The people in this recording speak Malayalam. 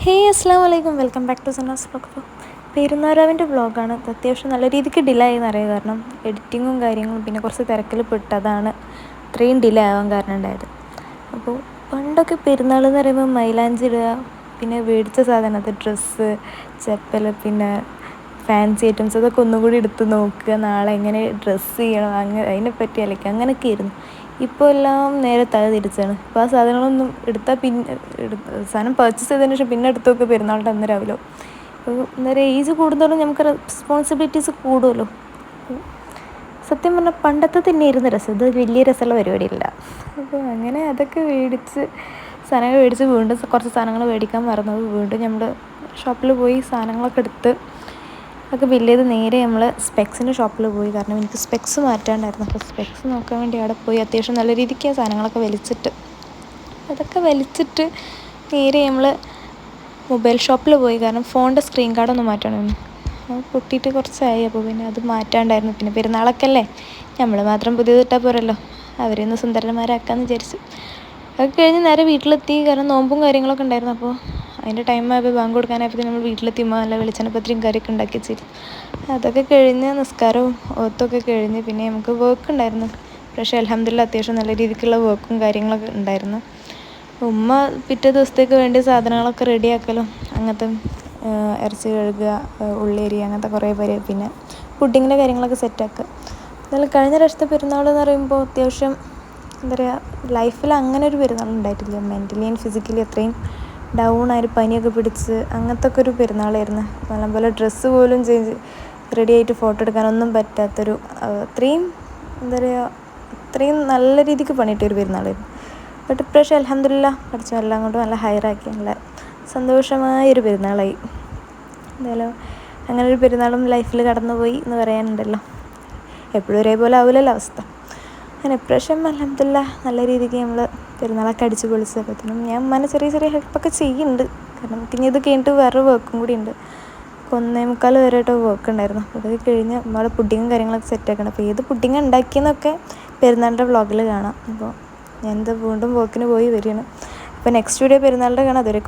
അസ്സാം വലൈക്കും, welcome back to Sana's vlog. അപ്പോൾ പെരുന്നാരാവിൻ്റെ വ്ളോഗാണ്. അത്യാവശ്യം നല്ല രീതിക്ക് ഡിലേ ആയി എന്നറിയാം. കാരണം എഡിറ്റിങ്ങും കാര്യങ്ങളും പിന്നെ കുറച്ച് തിരക്കിൽ പെട്ടതാണ് ഇത്രയും ഡിലേ ആവാൻ കാരണം ഉണ്ടായത്. അപ്പോൾ പണ്ടൊക്കെ പെരുന്നാൾ എന്ന് പറയുമ്പോൾ മൈലാഞ്ചി ഇടുക, പിന്നെ മേടിച്ച സാധനം ഡ്രസ്സ്, ചെപ്പൽ, പിന്നെ ഫാൻസി ഐറ്റംസ് അതൊക്കെ ഒന്നുകൂടി എടുത്ത് നോക്കുക, നാളെ എങ്ങനെ ഡ്രസ്സ് ചെയ്യണം, അതിനെപ്പറ്റി അലക്കുക, അങ്ങനെയൊക്കെ ആയിരുന്നു. ഇപ്പോൾ എല്ലാം നേരെ തല തിരിച്ചാണ്. ഇപ്പോൾ ആ സാധനങ്ങളൊന്നും എടുത്താൽ പിന്നെ സാധനം പർച്ചേസ് ചെയ്തതിന് ശേഷം പിന്നെ എടുത്ത് നോക്കുക പെരുന്നാളിൻ്റെ അന്ന് രാവിലെ. അപ്പോൾ എന്താ പറയുക, ഏജ് കൂടുന്നതോറും നമുക്ക് റെസ്പോൺസിബിലിറ്റീസ് കൂടുമല്ലോ. സത്യം പറഞ്ഞാൽ പണ്ടത്തെ തന്നെയായിരുന്നു രസം. ഇത് വലിയ രസമുള്ള പരിപാടിയില്ല. അപ്പോൾ അങ്ങനെ അതൊക്കെ സാധനങ്ങൾ മേടിച്ച് വീണ്ടും കുറച്ച് സാധനങ്ങൾ മേടിക്കാൻ മറന്നത് വീണ്ടും നമ്മൾ ഷോപ്പിൽ പോയി സാധനങ്ങളൊക്കെ എടുത്ത് ഒക്കെ ബില്ല് ചെയ്ത് നേരെ നമ്മൾ സ്പെക്സിൻ്റെ ഷോപ്പിൽ പോയി. കാരണം എനിക്ക് സ്പെക്സ് മാറ്റാണ്ടായിരുന്നു. അപ്പോൾ സ്പെക്സ് നോക്കാൻ വേണ്ടി അവിടെ പോയി അത്യാവശ്യം നല്ല രീതിക്ക് ആ സാധനങ്ങളൊക്കെ വലിച്ചിട്ട് നേരെ നമ്മൾ മൊബൈൽ ഷോപ്പിൽ പോയി. കാരണം ഫോണിൻ്റെ സ്ക്രീൻ കാർഡൊന്നും മാറ്റണമായിരുന്നു. അത് പൊട്ടിയിട്ട് കുറച്ചായി. അപ്പോൾ പിന്നെ അത് മാറ്റാണ്ടായിരുന്നു. പിന്നെ പെരുന്നാളൊക്കെ അല്ലേ, നമ്മൾ മാത്രം പുതിയതിട്ടാൽ പോരല്ലോ, അവരെയൊന്ന് സുന്ദരന്മാരാക്കാമെന്ന് വിചാരിച്ചു. അതൊക്കെ കഴിഞ്ഞ് നേരെ വീട്ടിലെത്തി. കാരണം നോമ്പും കാര്യങ്ങളൊക്കെ ഉണ്ടായിരുന്നു. അപ്പോൾ അതിൻ്റെ ടൈമായപ്പോൾ ബാങ്ക് കൊടുക്കാനായപ്പോൾ നമ്മൾ വീട്ടിലെത്തിയുമ്പോൾ നല്ല വെളിച്ചെണ്ണപ്പത്തിരിയും കറിയൊക്കെ ഉണ്ടാക്കി വെച്ചിരുന്നു. അതൊക്കെ കഴിഞ്ഞ് നിസ്കാരവും ഓത്തൊക്കെ കഴിഞ്ഞ് പിന്നെ നമുക്ക് വർക്ക് ഉണ്ടായിരുന്നു. പക്ഷേ അൽഹംദുലില്ലാ അത്യാവശ്യം നല്ല രീതിക്കുള്ള വർക്കും കാര്യങ്ങളൊക്കെ ഉണ്ടായിരുന്നു. ഉമ്മ പിറ്റേ ദിവസത്തേക്ക് വേണ്ടി സാധനങ്ങളൊക്കെ റെഡിയാക്കലും അങ്ങനത്തെ ഇറച്ചി കഴുകുക, ഉള്ളേരി, അങ്ങനത്തെ കുറേ പേര്, പിന്നെ പുഡിങ്ങിൻ്റെ കാര്യങ്ങളൊക്കെ സെറ്റാക്കുക. എന്നാലും കഴിഞ്ഞ പ്രാവശ്യത്തെ പെരുന്നാൾ എന്ന് പറയുമ്പോൾ അത്യാവശ്യം എന്താ പറയുക, ലൈഫിൽ അങ്ങനെ ഒരു പെരുന്നാൾ ഉണ്ടായിട്ടില്ല. മെൻ്റലി ആൻഡ് ഫിസിക്കലി അത്രയും ഡൗൺ ആയി, പനിയൊക്കെ പിടിച്ച് അങ്ങനത്തെ ഒക്കെ ഒരു പെരുന്നാളായിരുന്നു. നല്ലപോലെ ഡ്രസ്സ് പോലും റെഡി ആയിട്ട് ഫോട്ടോ എടുക്കാനൊന്നും പറ്റാത്തൊരു, അത്രയും എന്താ പറയുക, അത്രയും നല്ല രീതിക്ക് പണിയിട്ടൊരു പെരുന്നാളായിരുന്നു. ബട്ട് ഇപ്രാവശ്യം അൽഹംദുലില്ലാ പഠിച്ചു എല്ലാം കൊണ്ടും നല്ല ഹയറാക്കി, നല്ല സന്തോഷമായൊരു പെരുന്നാളായി. എന്തായാലും അങ്ങനെ ഒരു പെരുന്നാളും ലൈഫിൽ കടന്നുപോയി എന്ന് പറയാനുണ്ടല്ലോ. എപ്പോഴും ഒരേപോലെ ആവില്ലല്ലോ അവസ്ഥ. അങ്ങനെ ഇപ്രാവശ്യം അൽഹംദുലില്ലാ നല്ല രീതിക്ക് നമ്മൾ പെരുന്നാളൊക്കെ അടിച്ച് പൊളിച്ചപ്പോഴത്തേനും ഞാൻ ഉമ്മാനെ ചെറിയ ഹെൽപ്പൊക്കെ ചെയ്യുന്നുണ്ട്. കാരണം പിന്നെ ഇത് കഴിഞ്ഞിട്ട് വേറെ വർക്കും കൂടി ഉണ്ട്. 1:45 വരെയായിട്ട് വർക്ക് ഉണ്ടായിരുന്നു. അതൊക്കെ കഴിഞ്ഞ് നമ്മളെ പുഡിങ്ങും കാര്യങ്ങളൊക്കെ സെറ്റാക്കണം. അപ്പോൾ ഏത് പുഡിങ് ഉണ്ടാക്കിയെന്നൊക്കെ പെരുന്നാളിൻ്റെ വ്ളോഗിൽ കാണാം. അപ്പോൾ ഞാനിത് വീണ്ടും വർക്കിന് പോയി വരികയാണ്. അപ്പോൾ നെക്സ്റ്റ് വീഡിയോ പെരുന്നാളിൻ്റെ കാണാം. അതുവരെയും